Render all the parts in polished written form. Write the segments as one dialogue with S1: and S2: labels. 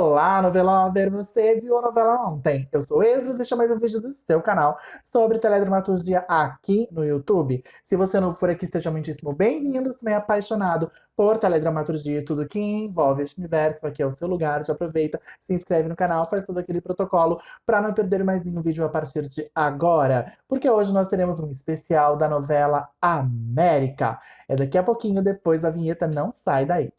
S1: Olá, novelover! Você viu a novela ontem? Eu sou Esdras e este é mais um vídeo do seu canal sobre teledramaturgia aqui no YouTube. Se você é novo por aqui, seja muitíssimo bem-vindo. Se também é apaixonado por teledramaturgia e tudo que envolve este universo, aqui é o seu lugar. Já aproveita, se inscreve no canal, faz todo aquele protocolo para não perder mais nenhum vídeo a partir de agora. Porque hoje nós teremos um especial da novela América. É daqui a pouquinho, depois da vinheta, não sai daí.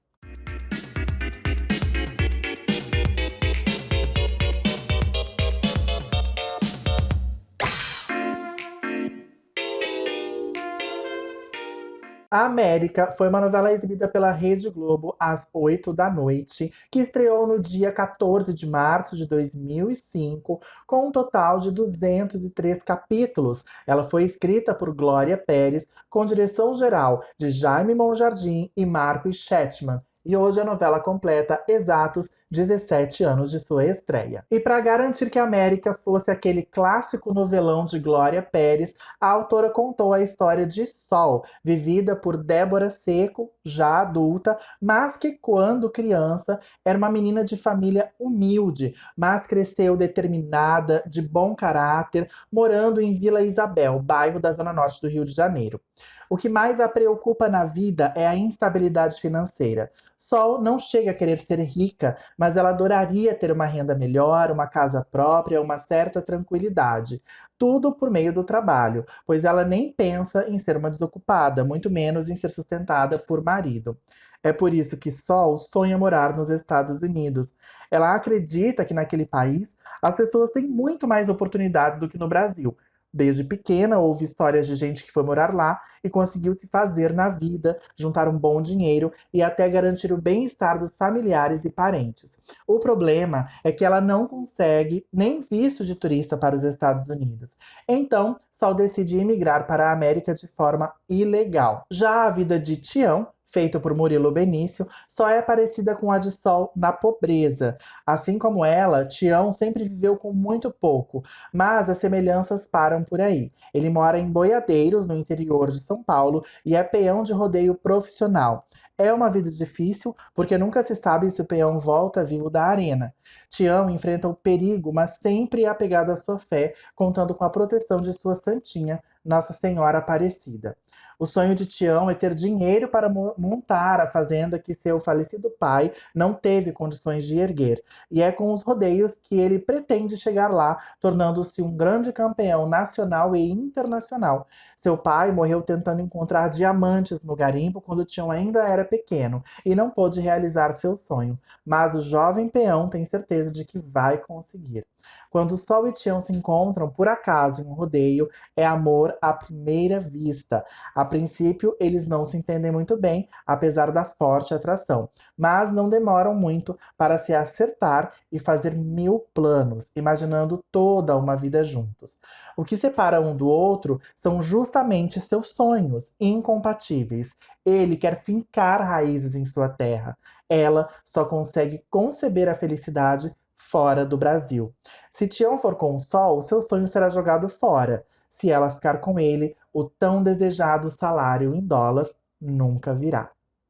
S1: A América foi uma novela exibida pela Rede Globo às 8 da noite, que estreou no dia 14 de março de 2005, com um total de 203 capítulos. Ela foi escrita por Glória Pérez, com direção geral de Jaime Monjardim e Marcos Chetman. E hoje a novela completa exatos 17 anos de sua estreia. E para garantir que a América fosse aquele clássico novelão de Glória Pérez, a autora contou a história de Sol, vivida por Débora Seco, já adulta, mas que quando criança era uma menina de família humilde, mas cresceu determinada, de bom caráter, morando em Vila Isabel, bairro da Zona Norte do Rio de Janeiro. O que mais a preocupa na vida é a instabilidade financeira. Sol não chega a querer ser rica, mas ela adoraria ter uma renda melhor, uma casa própria, uma certa tranquilidade. Tudo por meio do trabalho, pois ela nem pensa em ser uma desocupada, muito menos em ser sustentada por marido. É por isso que Sol sonha morar nos Estados Unidos. Ela acredita que naquele país as pessoas têm muito mais oportunidades do que no Brasil. Desde pequena, houve histórias de gente que foi morar lá e conseguiu se fazer na vida, juntar um bom dinheiro e até garantir o bem-estar dos familiares e parentes. O problema é que ela não consegue nem visto de turista para os Estados Unidos. Então, Sol decide emigrar para a América de forma ilegal. Já a vida de Tião, feita por Murilo Benício, só é parecida com a de Sol na pobreza. Assim como ela, Tião sempre viveu com muito pouco, mas as semelhanças param por aí. Ele mora em Boiadeiros, no interior de São Paulo, e é peão de rodeio profissional. É uma vida difícil, porque nunca se sabe se o peão volta vivo da arena. Tião enfrenta o perigo, mas sempre é apegado à sua fé, contando com a proteção de sua santinha, Nossa Senhora Aparecida. O sonho de Tião é ter dinheiro para montar a fazenda que seu falecido pai não teve condições de erguer. E é com os rodeios que ele pretende chegar lá, tornando-se um grande campeão nacional e internacional. Seu pai morreu tentando encontrar diamantes no garimpo quando Tião ainda era pequeno e não pôde realizar seu sonho. Mas o jovem peão tem certeza de que vai conseguir. Quando Sol e Tião se encontram, por acaso, em um rodeio, é amor à primeira vista. A princípio, eles não se entendem muito bem, apesar da forte atração. Mas não demoram muito para se acertar e fazer 1000 planos, imaginando toda uma vida juntos. O que separa um do outro são justamente seus sonhos incompatíveis. Ele quer fincar raízes em sua terra. Ela só consegue conceber a felicidade fora do Brasil. Se Tião for com o Sol, seu sonho será jogado fora. Se ela ficar com ele, o tão desejado salário em dólar nunca virá.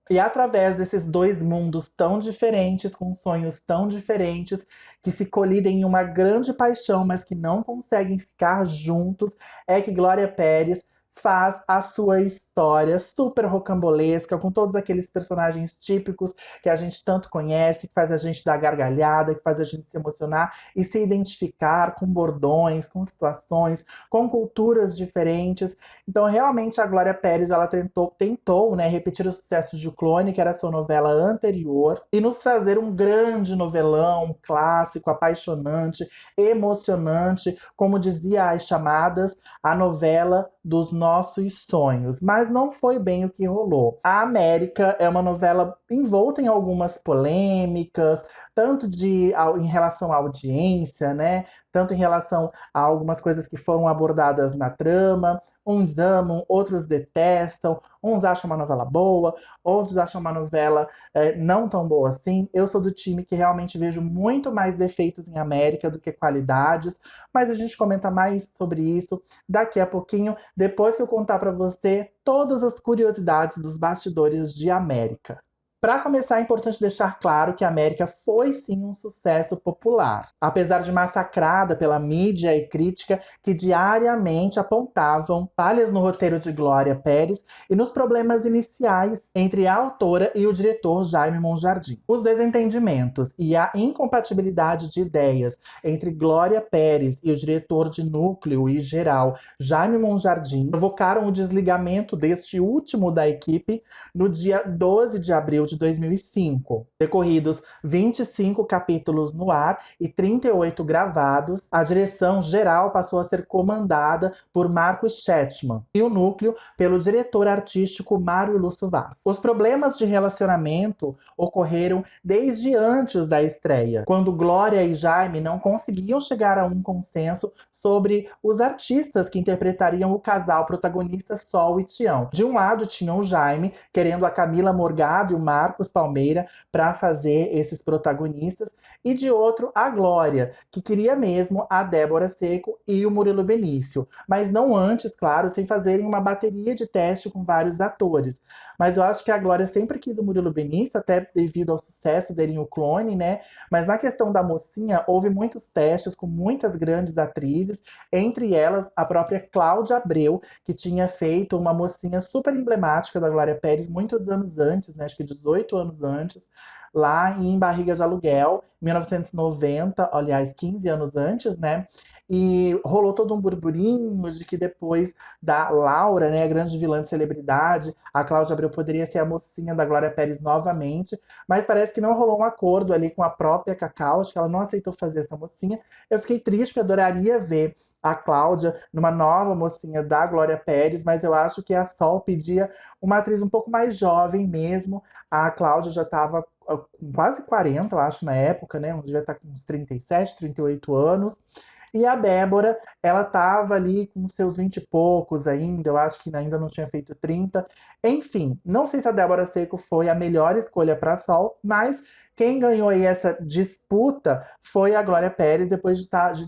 S1: E através desses dois mundos tão diferentes, com sonhos tão diferentes, que se colidem em uma grande paixão, mas que não conseguem ficar juntos, é que Glória Pérez faz a sua história super rocambolesca, com todos aqueles personagens típicos que a gente tanto conhece, que faz a gente dar gargalhada, que faz a gente se emocionar e se identificar com bordões, com situações, com culturas diferentes. Então, realmente, a Glória Pérez, ela tentou, né, repetir os sucessos de O Clone, que era a sua novela anterior, e nos trazer um grande novelão, um clássico, apaixonante, emocionante, como dizia as chamadas, a novela dos nossos sonhos, mas não foi bem o que rolou. A América é uma novela envolta em algumas polêmicas, tanto em relação à audiência, né? Tanto em relação a algumas coisas que foram abordadas na trama. Uns amam, outros detestam, uns acham uma novela boa, outros acham uma novela não tão boa assim. Eu sou do time que realmente vejo muito mais defeitos em América do que qualidades, mas a gente comenta mais sobre isso daqui a pouquinho, depois que eu contar pra você todas as curiosidades dos bastidores de América. Para começar, é importante deixar claro que a América foi sim um sucesso popular, apesar de massacrada pela mídia e crítica que diariamente apontavam falhas no roteiro de Glória Pérez e nos problemas iniciais entre a autora e o diretor Jaime Monjardim. Os desentendimentos e a incompatibilidade de ideias entre Glória Pérez e o diretor de núcleo e geral Jaime Monjardim provocaram o desligamento deste último da equipe no dia 12 de abril de 2005. Decorridos 25 capítulos no ar e 38 gravados, a direção geral passou a ser comandada por Marcos Chetman e o núcleo pelo diretor artístico Mário Lúcio Vaz. Os problemas de relacionamento ocorreram desde antes da estreia, quando Glória e Jaime não conseguiam chegar a um consenso sobre os artistas que interpretariam o casal protagonista Sol e Tião. De um lado tinham o Jaime, querendo a Camila Morgado e o Marcos Palmeira para fazer esses protagonistas, e de outro a Glória, que queria mesmo a Débora Seco e o Murilo Benício, mas não antes, claro, sem fazerem uma bateria de teste com vários atores. Mas eu acho que a Glória sempre quis o Murilo Benício, até devido ao sucesso dele em O Clone, né? Mas na questão da mocinha, houve muitos testes com muitas grandes atrizes, entre elas a própria Cláudia Abreu, que tinha feito uma mocinha super emblemática da Glória Pérez muitos anos antes, né? Acho que 18 anos antes, lá em Barriga de Aluguel, 1990, aliás, 15 anos antes, né? E rolou todo um burburinho de que depois da Laura, né, a grande vilã de celebridade, a Cláudia Abreu poderia ser a mocinha da Glória Pérez novamente, mas parece que não rolou um acordo ali com a própria Cacau, acho que ela não aceitou fazer essa mocinha. Eu fiquei triste, porque eu adoraria ver a Cláudia numa nova mocinha da Glória Pérez, mas eu acho que a Sol pedia uma atriz um pouco mais jovem mesmo. A Cláudia já estava com quase 40, eu acho, na época, né? Devia estar com uns 37, 38 anos. E a Débora, ela tava ali com seus 20 e poucos ainda, eu acho que ainda não tinha feito 30. Enfim, não sei se a Débora Seco foi a melhor escolha para Sol, mas quem ganhou aí essa disputa foi a Glória Pérez, depois de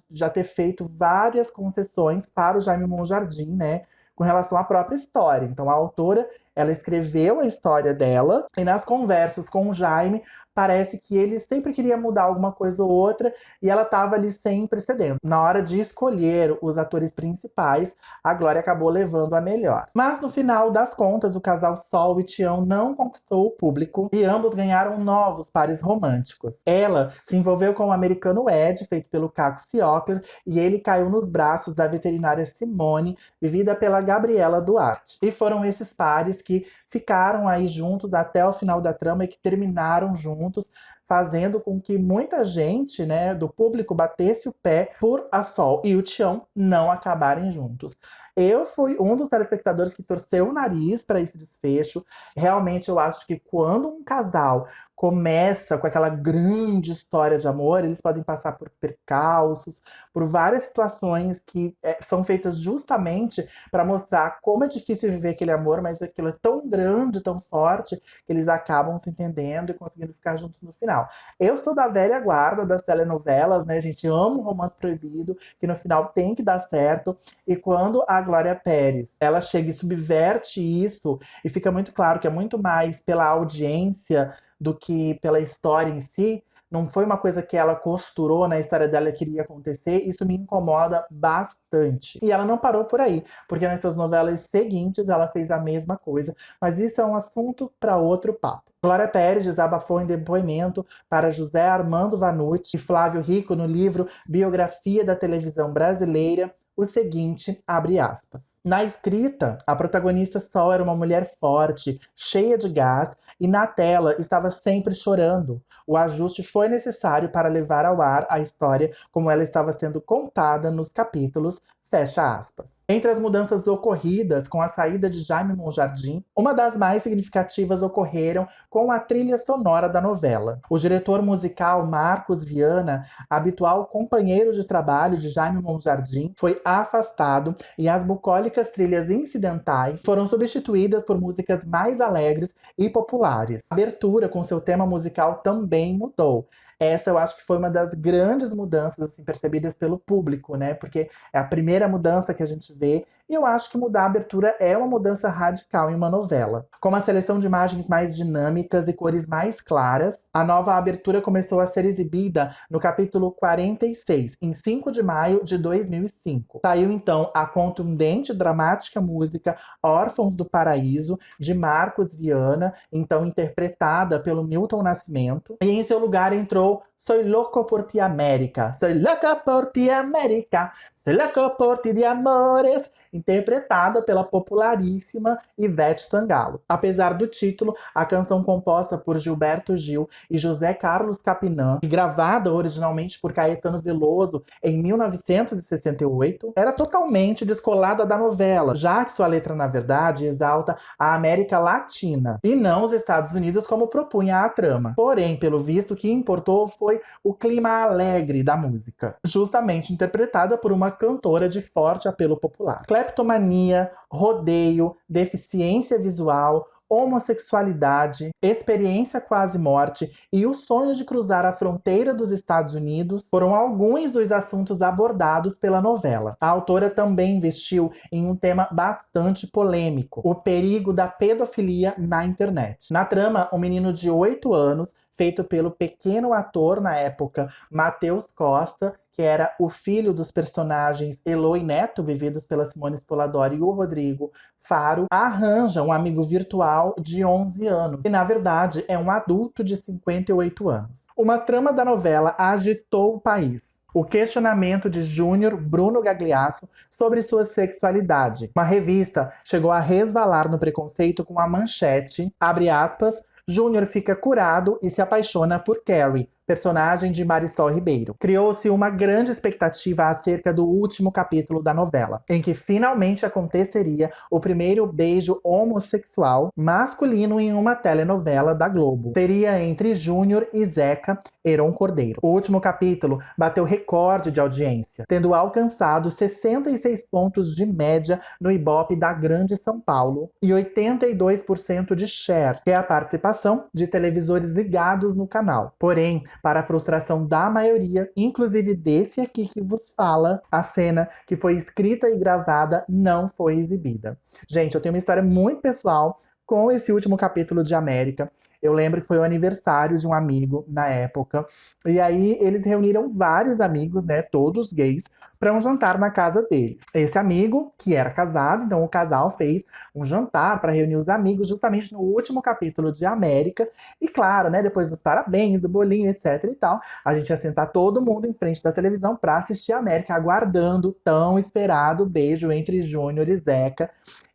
S1: já ter feito várias concessões para o Jaime Monjardim, né? Com relação à própria história. Então, a autora, ela escreveu a história dela, e nas conversas com o Jaime, parece que ele sempre queria mudar alguma coisa ou outra, e ela estava ali sempre cedendo. Na hora de escolher os atores principais, a Glória acabou levando a melhor. Mas no final das contas, o casal Sol e Tião não conquistou o público, e ambos ganharam novos pares românticos. Ela se envolveu com o americano Ed, feito pelo Caco Ciocler, e ele caiu nos braços da veterinária Simone, vivida pela Gabriela Duarte. E foram esses pares que ficaram aí juntos até o final da trama e que terminaram juntos, fazendo com que muita gente, né, do público batesse o pé por a Sol e o Tião não acabarem juntos. Eu fui um dos telespectadores que torceu o nariz para esse desfecho. Realmente eu acho que quando um casal começa com aquela grande história de amor, eles podem passar por percalços, por várias situações que são feitas justamente para mostrar como é difícil viver aquele amor, mas aquilo é tão grande, tão forte, que eles acabam se entendendo e conseguindo ficar juntos no final. Eu sou da velha guarda das telenovelas, né, gente? Amo Romance Proibido, que no final tem que dar certo. E quando a Glória Pérez, ela chega e subverte isso, e fica muito claro que é muito mais pela audiência do que pela história em si, não foi uma coisa que ela costurou na história dela que iria acontecer, isso me incomoda bastante. E ela não parou por aí, porque nas suas novelas seguintes ela fez a mesma coisa, mas isso é um assunto para outro papo. Glória Pérez desabafou em depoimento para José Armando Vanucci e Flávio Rico no livro Biografia da Televisão Brasileira, o seguinte, abre aspas. Na escrita, a protagonista Sol era uma mulher forte, cheia de gás, e na tela estava sempre chorando. O ajuste foi necessário para levar ao ar a história como ela estava sendo contada nos capítulos, fecha aspas. Entre as mudanças ocorridas com a saída de Jaime Monjardim, uma das mais significativas ocorreram com a trilha sonora da novela. O diretor musical Marcos Viana, habitual companheiro de trabalho de Jaime Monjardim, foi afastado e as bucólicas trilhas incidentais foram substituídas por músicas mais alegres e populares. A abertura com seu tema musical também mudou. essa eu acho que foi uma das grandes mudanças assim, percebidas pelo público, né? Porque é a primeira mudança que a gente vê, e eu acho que mudar a abertura é uma mudança radical em uma novela. Com uma seleção de imagens mais dinâmicas e cores mais claras, a nova abertura começou a ser exibida no capítulo 46, em 5 de maio de 2005. Saiu então a contundente e dramática música Órfãos do Paraíso, de Marcos Viana, então interpretada pelo Milton Nascimento. E em seu lugar entrou Soy Loco por Ti América, Soy Loca por Ti América, Soy Loco por Ti de Amores, interpretada pela popularíssima Ivete Sangalo. Apesar do título, a canção composta por Gilberto Gil e José Carlos Capinã, e gravada originalmente por Caetano Veloso em 1968, era totalmente descolada da novela, já que sua letra, na verdade, exalta a América Latina, e não os Estados Unidos como propunha a trama. Porém, pelo visto, o que importou foi o clima alegre da música, justamente interpretada por uma cantora de forte apelo popular. Cleptomania, rodeio, deficiência visual, homossexualidade, experiência quase morte e o sonho de cruzar a fronteira dos Estados Unidos foram alguns dos assuntos abordados pela novela. A autora também investiu em um tema bastante polêmico: o perigo da pedofilia na internet. Na trama, um menino de 8 anos, feito pelo pequeno ator na época, Matheus Costa, que era o filho dos personagens Elo e Neto, vividos pela Simone Spoladori, e o Rodrigo Faro, arranja um amigo virtual de 11 anos, e na verdade é um adulto de 58 anos. Uma trama da novela agitou o país: o questionamento de Júnior Bruno Gagliasso sobre sua sexualidade. Uma revista chegou a resvalar no preconceito com a manchete, abre aspas, Júnior fica curado e se apaixona por Carrie, personagem de Marisol Ribeiro. Criou-se uma grande expectativa acerca do último capítulo da novela, em que finalmente aconteceria o primeiro beijo homossexual masculino em uma telenovela da Globo. Seria entre Júnior e Zeca Heron Cordeiro. O último capítulo bateu recorde de audiência, tendo alcançado 66 pontos de média no Ibope da Grande São Paulo e 82% de share, que é a participação de televisores ligados no canal. Porém, para a frustração da maioria, inclusive desse aqui que vos fala, a cena que foi escrita e gravada não foi exibida. Gente, eu tenho uma história muito pessoal com esse último capítulo de América. Eu lembro que foi o aniversário de um amigo na época. E aí eles reuniram vários amigos, né, todos gays, para um jantar na casa dele. Esse amigo, que era casado, então o casal fez um jantar para reunir os amigos justamente no último capítulo de América. E claro, né, depois dos parabéns, do bolinho, etc e tal, a gente ia sentar todo mundo em frente da televisão para assistir a América, aguardando o tão esperado beijo entre Júnior e Zeca.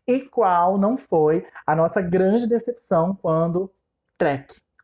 S1: E qual não foi a nossa grande decepção quando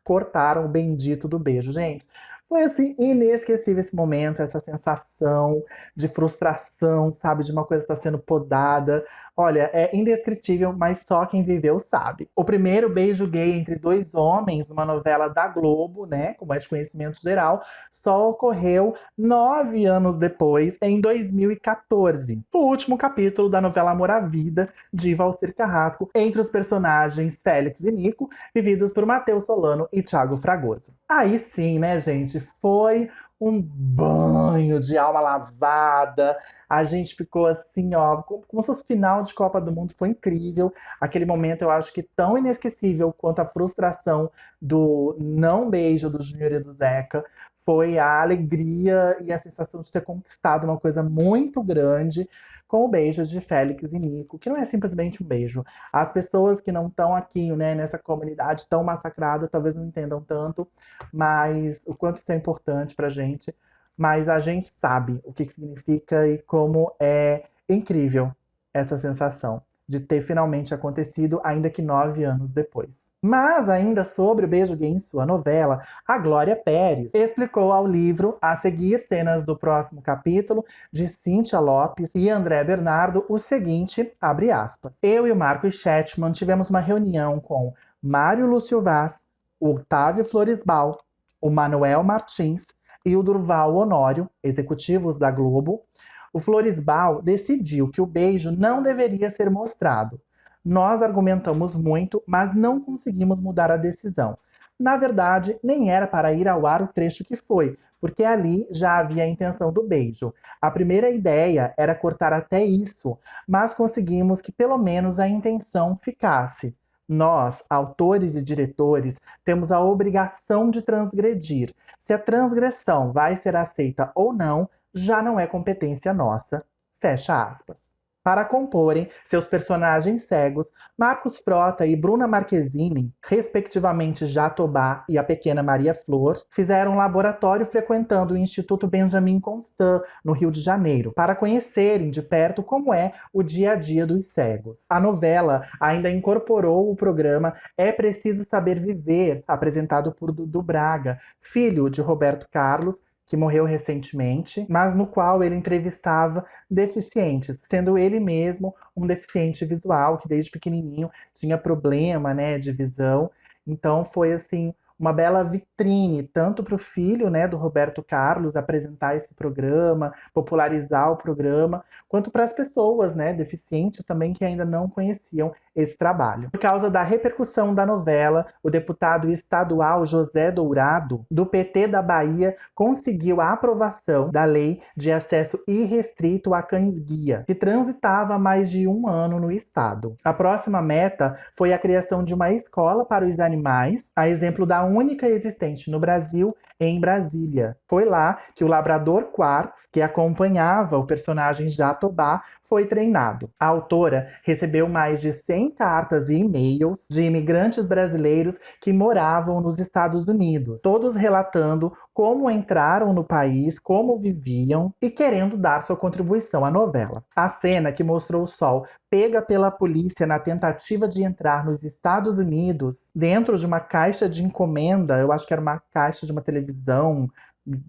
S1: cortaram o bendito do beijo, gente. Foi assim, inesquecível esse momento, essa sensação de frustração, sabe? De uma coisa estar sendo podada. Olha, é indescritível, mas só quem viveu sabe. O primeiro beijo gay entre dois homens numa novela da Globo, né? Como é de conhecimento geral, só ocorreu 9 anos depois, em 2014. O último capítulo da novela Amor à Vida, de Valcir Carrasco, entre os personagens Félix e Nico, vividos por Matheus Solano e Thiago Fragoso. Aí sim, né, gente? Foi um banho de alma lavada. A gente ficou assim, ó, como se fosse final de Copa do Mundo. Foi incrível. Aquele momento eu acho que tão inesquecível quanto a frustração do não beijo do Júnior e do Zeca. Foi a alegria e a sensação de ter conquistado uma coisa muito grande com o beijo de Félix e Nico, que não é simplesmente um beijo. As pessoas que não estão aqui, né, nessa comunidade tão massacrada, talvez não entendam tanto, mas o quanto isso é importante pra gente. Mas a gente sabe o que significa e como é incrível essa sensação de ter finalmente acontecido, ainda que 9 anos depois. Mas ainda sobre o beijo gay em sua novela, a Glória Pérez explicou ao livro, a seguir cenas do próximo capítulo, de Cíntia Lopes e André Bernardo, o seguinte, abre aspas. Eu e o Marcos Chetman tivemos uma reunião com Mário Lúcio Vaz, o Otávio Floresbal, o Manuel Martins e o Durval Honório, executivos da Globo. O Floresbal decidiu que o beijo não deveria ser mostrado. Nós argumentamos muito, mas não conseguimos mudar a decisão. Na verdade, nem era para ir ao ar o trecho que foi, porque ali já havia a intenção do beijo. A primeira ideia era cortar até isso, mas conseguimos que pelo menos a intenção ficasse. Nós, autores e diretores, temos a obrigação de transgredir. Se a transgressão vai ser aceita ou não, já não é competência nossa. Fecha aspas. Para comporem seus personagens cegos, Marcos Frota e Bruna Marquezine, respectivamente Jatobá e a pequena Maria Flor, fizeram um laboratório frequentando o Instituto Benjamin Constant, no Rio de Janeiro, para conhecerem de perto como é o dia a dia dos cegos. A novela ainda incorporou o programa É Preciso Saber Viver, apresentado por Dudu Braga, filho de Roberto Carlos, que morreu recentemente, mas no qual ele entrevistava deficientes, sendo ele mesmo um deficiente visual, que desde pequenininho tinha problema, né, de visão. Então foi assim uma bela vitrine, tanto para o filho, né, do Roberto Carlos apresentar esse programa, popularizar o programa, quanto para as pessoas, né, deficientes também que ainda não conheciam esse trabalho. Por causa da repercussão da novela, o deputado estadual José Dourado, do PT da Bahia, conseguiu a aprovação da lei de acesso irrestrito a cães-guia, que transitava há mais de um ano no estado. A próxima meta foi a criação de uma escola para os animais, a exemplo da única existente no Brasil, em Brasília. Foi lá que o labrador Quartz, que acompanhava o personagem Jatobá, foi treinado. A autora recebeu mais de 100 cartas e e-mails de imigrantes brasileiros que moravam nos Estados Unidos, todos relatando como entraram no país, como viviam e querendo dar sua contribuição à novela. A cena que mostrou o Sol pega pela polícia na tentativa de entrar nos Estados Unidos dentro de uma caixa de encomenda, eu acho que era uma caixa de uma televisão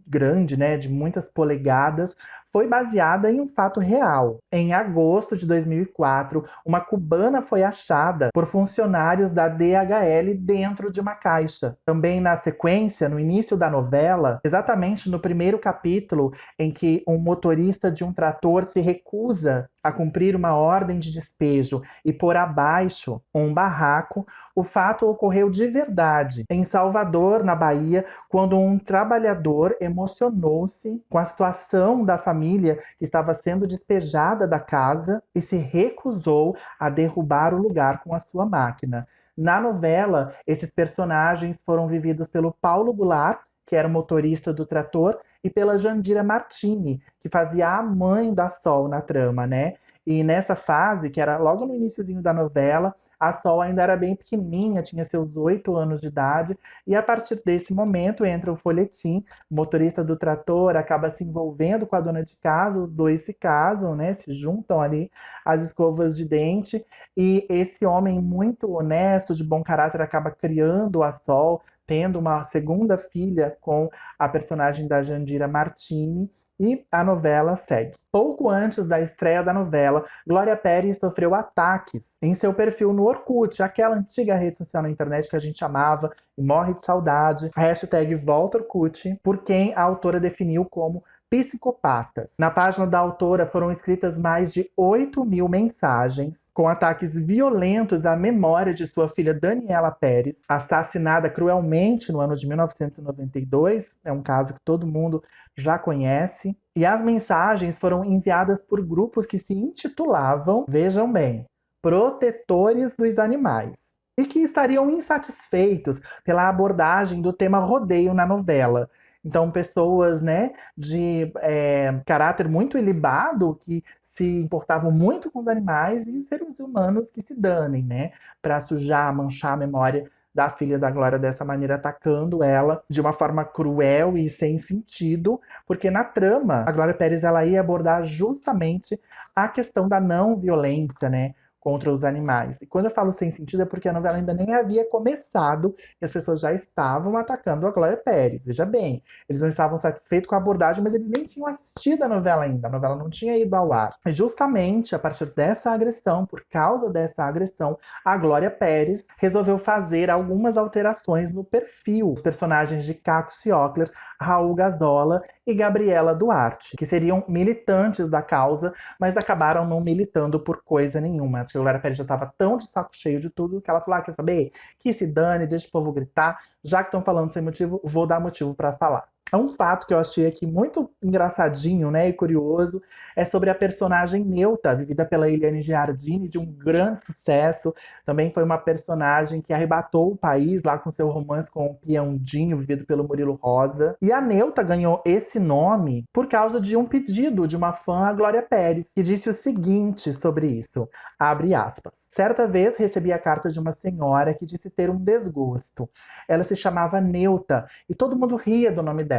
S1: grande, né, de muitas polegadas, foi baseada em um fato real. Em agosto de 2004, uma cubana foi achada por funcionários da DHL dentro de uma caixa. Também na sequência, no início da novela, exatamente no primeiro capítulo, em que um motorista de um trator se recusa a cumprir uma ordem de despejo e pôr abaixo um barraco, o fato ocorreu de verdade em Salvador, na Bahia, quando um trabalhador emocionou-se com a situação da família que estava sendo despejada da casa e se recusou a derrubar o lugar com a sua máquina. Na novela, esses personagens foram vividos pelo Paulo Goulart, que era o motorista do trator, e pela Jandira Martini, que fazia a mãe da Sol na trama, né? E nessa fase, que era logo no iniciozinho da novela, a Sol ainda era bem pequenininha, tinha seus 8 anos de idade, e a partir desse momento entra o folhetim, o motorista do trator acaba se envolvendo com a dona de casa, os dois se casam, né? Se juntam ali as escovas de dente, e esse homem muito honesto, de bom caráter, acaba criando a Sol, tendo uma segunda filha com a personagem da Jandira Martini, e a novela segue. Pouco antes da estreia da novela, Glória Pérez sofreu ataques em seu perfil no Orkut, aquela antiga rede social na internet que a gente amava e morre de saudade. Hashtag Volta Orkut, por quem a autora definiu como psicopatas. Na página da autora foram escritas mais de 8.000 mensagens, com ataques violentos à memória de sua filha Daniela Pérez, assassinada cruelmente no ano de 1992. É um caso que todo mundo já conhece. E as mensagens foram enviadas por grupos que se intitulavam, vejam bem, Protetores dos Animais, e que estariam insatisfeitos pela abordagem do tema rodeio na novela. Então, pessoas, né, de caráter muito ilibado, que se importavam muito com os animais, e os seres humanos que se danem, né, para sujar, manchar a memória da filha da Glória dessa maneira, atacando ela de uma forma cruel e sem sentido, porque na trama, a Glória Pérez ela ia abordar justamente a questão da não violência, né, contra os animais. E quando eu falo sem sentido é porque a novela ainda nem havia começado e as pessoas já estavam atacando a Glória Pérez. Veja bem, eles não estavam satisfeitos com a abordagem, mas eles nem tinham assistido a novela ainda. A novela não tinha ido ao ar. E justamente a partir dessa agressão, por causa dessa agressão, a Glória Pérez resolveu fazer algumas alterações no perfil dos personagens de Caco Ciocler, Raul Gazola e Gabriela Duarte, que seriam militantes da causa, mas acabaram não militando por coisa nenhuma. que a Glória Pérez já tava tão de saco cheio de tudo que ela falou: quer saber? Que se dane, deixa o povo gritar. Já que estão falando sem motivo, vou dar motivo pra falar. Um fato que eu achei aqui muito engraçadinho, né, e curioso, é sobre a personagem Neuta, vivida pela Eliane Giardini, de um grande sucesso. Também foi uma personagem que arrebatou o país lá com seu romance com o Piandinho, vivido pelo Murilo Rosa. E a Neuta ganhou esse nome por causa de um pedido de uma fã, a Glória Pérez, que disse o seguinte sobre isso, abre aspas. Certa vez recebi a carta de uma senhora que disse ter um desgosto. Ela se chamava Neuta e todo mundo ria do nome dela.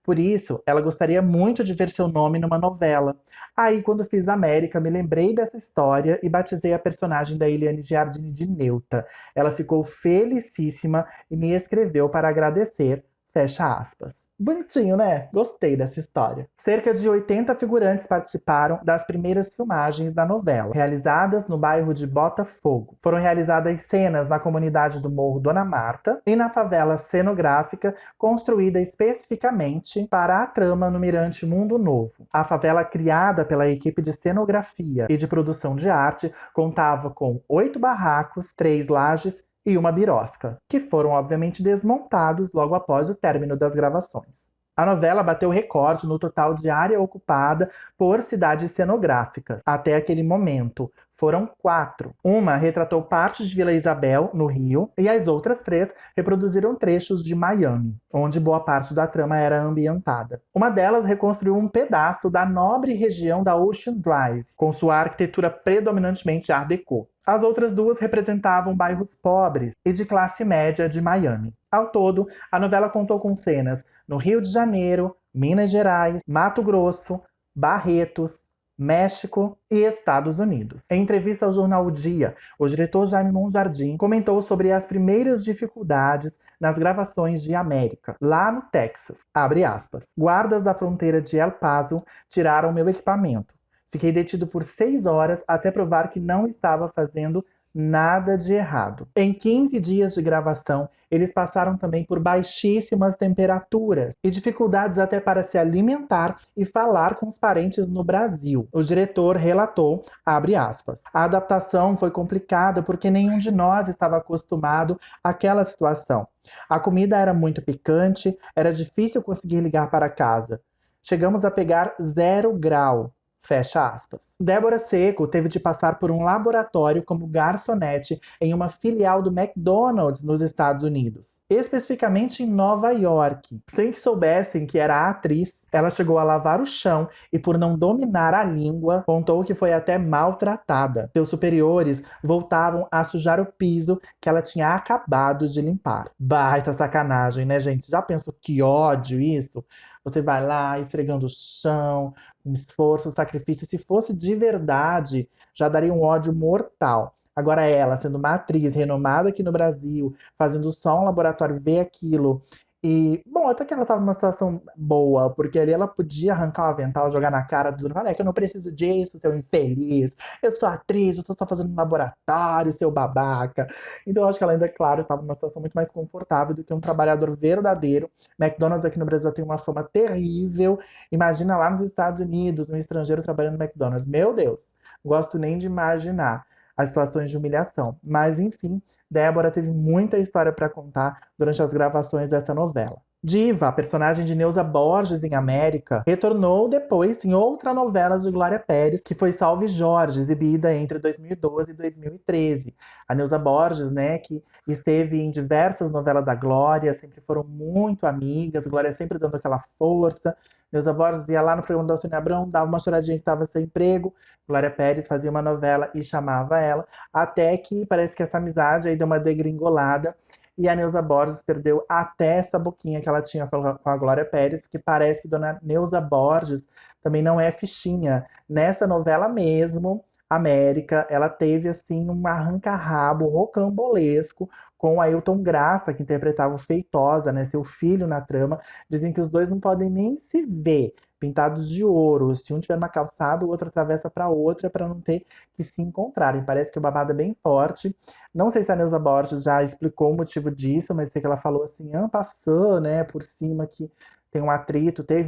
S1: Por isso, ela gostaria muito de ver seu nome numa novela. Aí, quando fiz América, me lembrei dessa história e batizei a personagem da Eliane Giardini de Neuta. Ela ficou felicíssima e me escreveu para agradecer. Fecha aspas. Bonitinho, né? Gostei dessa história. Cerca de 80 figurantes participaram das primeiras filmagens da novela, realizadas no bairro de Botafogo. Foram realizadas cenas na comunidade do Morro Dona Marta e na favela cenográfica, construída especificamente para a trama no Mirante Mundo Novo. A favela, criada pela equipe de cenografia e de produção de arte, contava com 8 barracos, 3 lajes e uma birosca, que foram obviamente desmontados logo após o término das gravações. A novela bateu recorde no total de área ocupada por cidades cenográficas. Até aquele momento, foram 4. Uma retratou parte de Vila Isabel, no Rio, e as outras 3 reproduziram trechos de Miami, onde boa parte da trama era ambientada. Uma delas reconstruiu um pedaço da nobre região da Ocean Drive, com sua arquitetura predominantemente Art Deco. As outras 2 representavam bairros pobres e de classe média de Miami. Ao todo, a novela contou com cenas no Rio de Janeiro, Minas Gerais, Mato Grosso, Barretos, México e Estados Unidos. Em entrevista ao jornal O Dia, o diretor Jaime Monjardim comentou sobre as primeiras dificuldades nas gravações de América, lá no Texas. Abre aspas. Guardas da fronteira de El Paso tiraram meu equipamento. Fiquei detido por 6 horas até provar que não estava fazendo nada de errado. Em 15 dias de gravação, eles passaram também por baixíssimas temperaturas e dificuldades até para se alimentar e falar com os parentes no Brasil. O diretor relatou, abre aspas, a adaptação foi complicada porque nenhum de nós estava acostumado àquela situação. A comida era muito picante, era difícil conseguir ligar para casa. Chegamos a pegar 0 grau. Fecha aspas. Débora Seco teve de passar por um laboratório como garçonete em uma filial do McDonald's nos Estados Unidos, especificamente em Nova York. Sem que soubessem que era a atriz, ela chegou a lavar o chão e, por não dominar a língua, contou que foi até maltratada. Seus superiores voltavam a sujar o piso que ela tinha acabado de limpar. Baita sacanagem, né, gente? Já pensou que ódio isso? Você vai lá esfregando o chão, um esforço, um sacrifício. Se fosse de verdade, já daria um ódio mortal. Agora ela, sendo uma atriz renomada aqui no Brasil, fazendo só um laboratório, ver aquilo. E, bom, até que ela tava numa situação boa, porque ali ela podia arrancar o avental, jogar na cara do Falar, é que eu não preciso disso, seu infeliz. Eu sou atriz, eu tô só fazendo um laboratório, seu babaca. Então eu acho que ela ainda, claro, tava numa situação muito mais confortável do que um trabalhador verdadeiro. McDonald's aqui no Brasil tem uma fama terrível. Imagina lá nos Estados Unidos, um estrangeiro trabalhando no McDonald's. Meu Deus, não gosto nem de imaginar as situações de humilhação. Mas, enfim, Débora teve muita história para contar durante as gravações dessa novela. Diva, a personagem de Neuza Borges em América, retornou depois em outra novela de Glória Pérez, que foi Salve Jorge, exibida entre 2012 e 2013. A Neuza Borges, né, que esteve em diversas novelas da Glória, sempre foram muito amigas, Glória sempre dando aquela força. Neuza Borges ia lá no programa da Sônia Abrão, dava uma choradinha que estava sem emprego, Glória Pérez fazia uma novela e chamava ela, até que parece que essa amizade aí deu uma degringolada, e a Neuza Borges perdeu até essa boquinha que ela tinha com a Glória Pérez, porque parece que Dona Neuza Borges também não é fichinha. Nessa novela mesmo, América, ela teve assim um arranca-rabo rocambolesco com o Ailton Graça, que interpretava o Feitosa, né, seu filho na trama. Dizem que os dois não podem nem se ver, pintados de ouro. Se um tiver na calçada, o outro atravessa para outra para não ter que se encontrarem. Parece que o babado é bem forte. Não sei se a Neuza Borges já explicou o motivo disso, mas sei que ela falou assim, passou, né, por cima que teve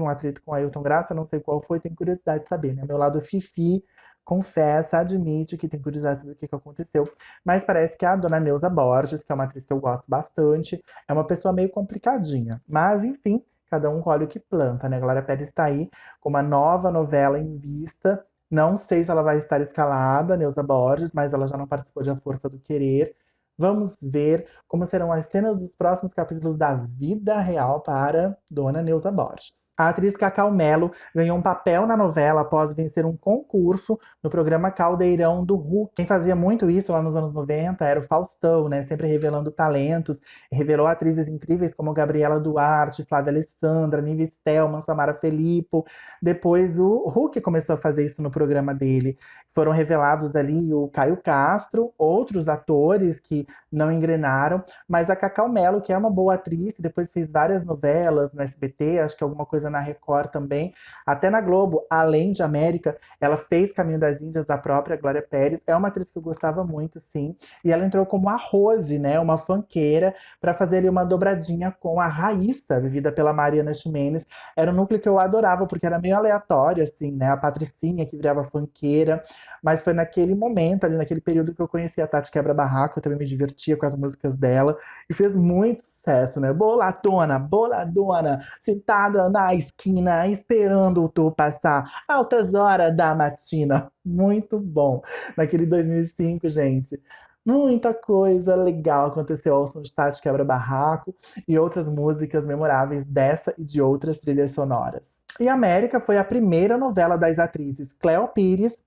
S1: um atrito com o Ailton Graça, não sei qual foi, tenho curiosidade de saber, né? Meu lado fifi confessa, admite que tem curiosidade sobre o que aconteceu. Mas parece que a dona Neuza Borges, que é uma atriz que eu gosto bastante, é uma pessoa meio complicadinha. Mas, enfim, cada um colhe o que planta, né? Glória Pérez está aí com uma nova novela em vista. Não sei se ela vai estar escalada, Neuza Borges, mas ela já não participou de A Força do Querer. Vamos ver como serão as cenas dos próximos capítulos da vida real para Dona Neuza Borges. A atriz Cacau Melo ganhou um papel na novela após vencer um concurso no programa Caldeirão do Hulk. Quem fazia muito isso lá nos anos 90 era o Faustão, né? Sempre revelando talentos. Revelou atrizes incríveis como Gabriela Duarte, Flávia Alessandra, Nive Stelman, Samara Filippo. Depois o Hulk começou a fazer isso no programa dele. Foram revelados ali o Caio Castro, outros atores que não engrenaram, mas a Cacau Melo, que é uma boa atriz, depois fez várias novelas no SBT, acho que alguma coisa na Record também, até na Globo, além de América, ela fez Caminho das Índias da própria Glória Pérez, é uma atriz que eu gostava muito, sim, e ela entrou como a Rose, né, uma funkeira, para fazer ali uma dobradinha com a Raíssa, vivida pela Mariana Ximenes. Era um núcleo que eu adorava, porque era meio aleatório, assim, né, a Patricinha que virava funkeira, mas foi naquele momento, ali naquele período que eu conheci a Tati Quebra-Barraco, eu também me divertia com as músicas dela, e fez muito sucesso, né? Boladona, boladona, sentada na esquina, esperando tu passar, altas horas da matina. Muito bom. Naquele 2005, gente. Muita coisa legal aconteceu ao som de Tati Quebra-Barraco e outras músicas memoráveis dessa e de outras trilhas sonoras. E América foi a primeira novela das atrizes Cleo Pires,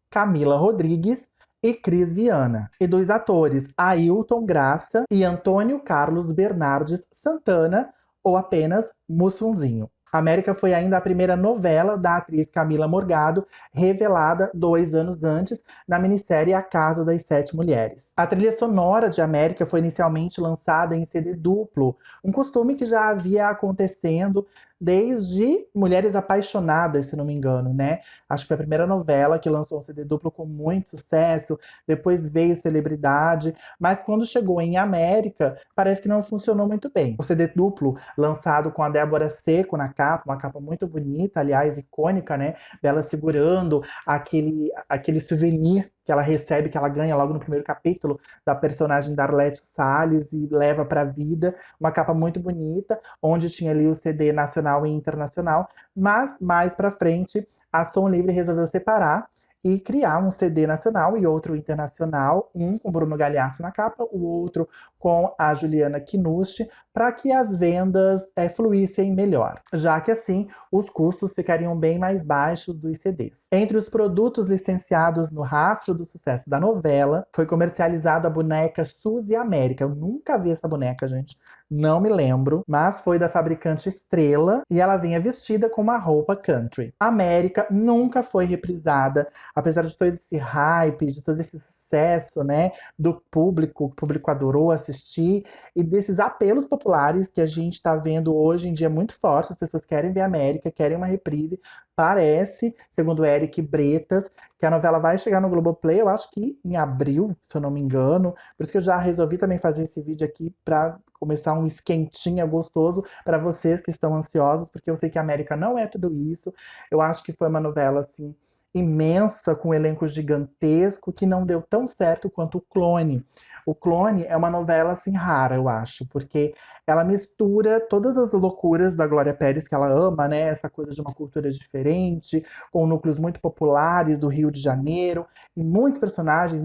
S1: Camila Rodrigues e Cris Viana, e dos atores Ailton Graça e Antônio Carlos Bernardes Santana, ou apenas Mussunzinho. América foi ainda a primeira novela da atriz Camila Morgado, revelada 2 anos antes na minissérie A Casa das Sete Mulheres. A trilha sonora de América foi inicialmente lançada em CD duplo, um costume que já havia acontecendo desde Mulheres Apaixonadas, se não me engano, né? Acho que foi a primeira novela que lançou um CD duplo com muito sucesso, depois veio Celebridade, mas quando chegou em América, parece que não funcionou muito bem. O CD duplo, lançado com a Débora Seco na capa, uma capa muito bonita, aliás, icônica, né? Dela segurando aquele souvenir que ela recebe, que ela ganha logo no primeiro capítulo, da personagem Darlete Salles e leva pra vida. Uma capa muito bonita, onde tinha ali o CD nacional e internacional, mas mais pra frente a Som Livre resolveu separar e criar um CD nacional e outro internacional, um com Bruno Galhaço na capa, o outro com a Juliana Kinucci, para que as vendas fluíssem melhor, já que assim os custos ficariam bem mais baixos dos CDs. Entre os produtos licenciados no rastro do sucesso da novela, foi comercializada a boneca Suzy América. Eu nunca vi essa boneca, gente, não me lembro, mas foi da fabricante Estrela e ela vinha vestida com uma roupa country. América nunca foi reprisada, apesar de todo esse hype, de todo esse sucesso, né, do público, o público adorou assistir, e desses apelos populares que a gente tá vendo hoje em dia muito fortes, as pessoas querem ver América, querem uma reprise. Parece, segundo Eric Bretas, que a novela vai chegar no Globoplay, eu acho que em abril, se eu não me engano. Por isso que eu já resolvi também fazer esse vídeo aqui para começar um esquentinha gostoso para vocês que estão ansiosos, porque eu sei que a América não é tudo isso. Eu acho que foi uma novela, assim, imensa, com um elenco gigantesco, que não deu tão certo quanto o Clone. O Clone é uma novela, assim, rara, eu acho, porque ela mistura todas as loucuras da Glória Pérez, que ela ama, né? Essa coisa de uma cultura diferente, com núcleos muito populares do Rio de Janeiro, e muitos personagens,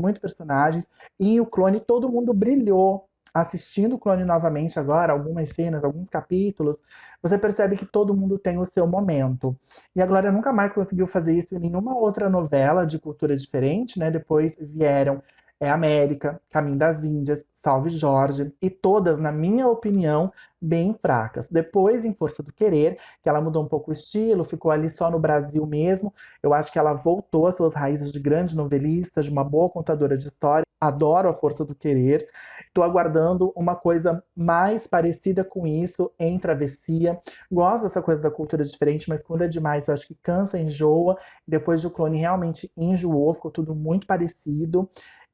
S1: e o Clone, todo mundo brilhou. Assistindo o Clone novamente agora, algumas cenas, alguns capítulos, você percebe que todo mundo tem o seu momento. E a Glória nunca mais conseguiu fazer isso em nenhuma outra novela de cultura diferente, né? Depois vieram América, Caminho das Índias, Salve Jorge, e todas, na minha opinião, bem fracas. Depois, em Força do Querer, que ela mudou um pouco o estilo, ficou ali só no Brasil mesmo, eu acho que ela voltou às suas raízes de grande novelista, de uma boa contadora de história. Adoro a Força do Querer. Tô aguardando uma coisa mais parecida com isso em Travessia. Gosto dessa coisa da cultura diferente, mas quando é demais, eu acho que cansa, enjoa. Depois de O Clone realmente enjoou, ficou tudo muito parecido.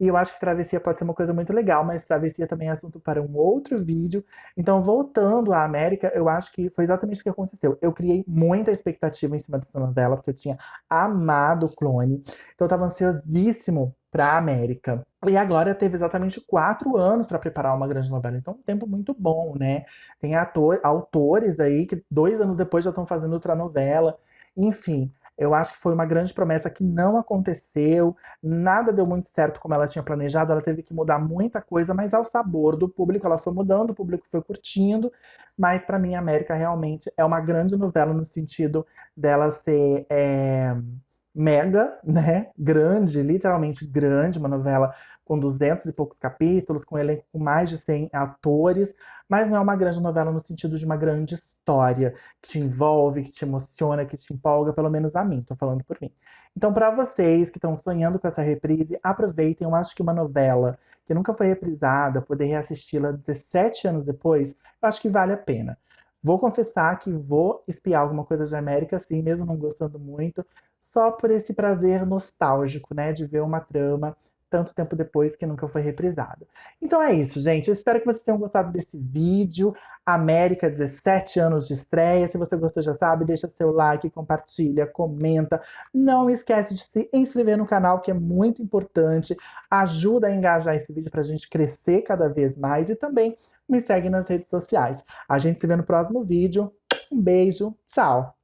S1: E eu acho que travessia pode ser uma coisa muito legal, mas travessia também é assunto para um outro vídeo. Então, voltando à América, eu acho que foi exatamente o que aconteceu. Eu criei muita expectativa em cima dessa novela, porque eu tinha amado o Clone. Então, eu tava ansiosíssimo pra América. E a Glória teve exatamente 4 anos para preparar uma grande novela. Então, um tempo muito bom, né? Tem autores aí que 2 anos depois já estão fazendo outra novela. Enfim, eu acho que foi uma grande promessa que não aconteceu. Nada deu muito certo como ela tinha planejado. Ela teve que mudar muita coisa, mas ao sabor do público, ela foi mudando, o público foi curtindo. Mas para mim, América realmente é uma grande novela no sentido dela ser mega, né? Grande, literalmente grande, uma novela com 200 e poucos capítulos, com um elenco com mais de 100 atores, mas não é uma grande novela no sentido de uma grande história que te envolve, que te emociona, que te empolga, pelo menos a mim, tô falando por mim. Então, para vocês que estão sonhando com essa reprise, aproveitem. Eu acho que uma novela que nunca foi reprisada, poder reassisti-la 17 anos depois, eu acho que vale a pena. Vou confessar que vou espiar alguma coisa de América, sim, mesmo não gostando muito, só por esse prazer nostálgico, né, de ver uma trama tanto tempo depois que nunca foi reprisada. Então é isso, gente. Eu espero que vocês tenham gostado desse vídeo. América, 17 anos de estreia. Se você gostou, já sabe, deixa seu like, compartilha, comenta. Não esquece de se inscrever no canal, que é muito importante. Ajuda a engajar esse vídeo pra gente crescer cada vez mais. E também me segue nas redes sociais. A gente se vê no próximo vídeo. Um beijo, tchau!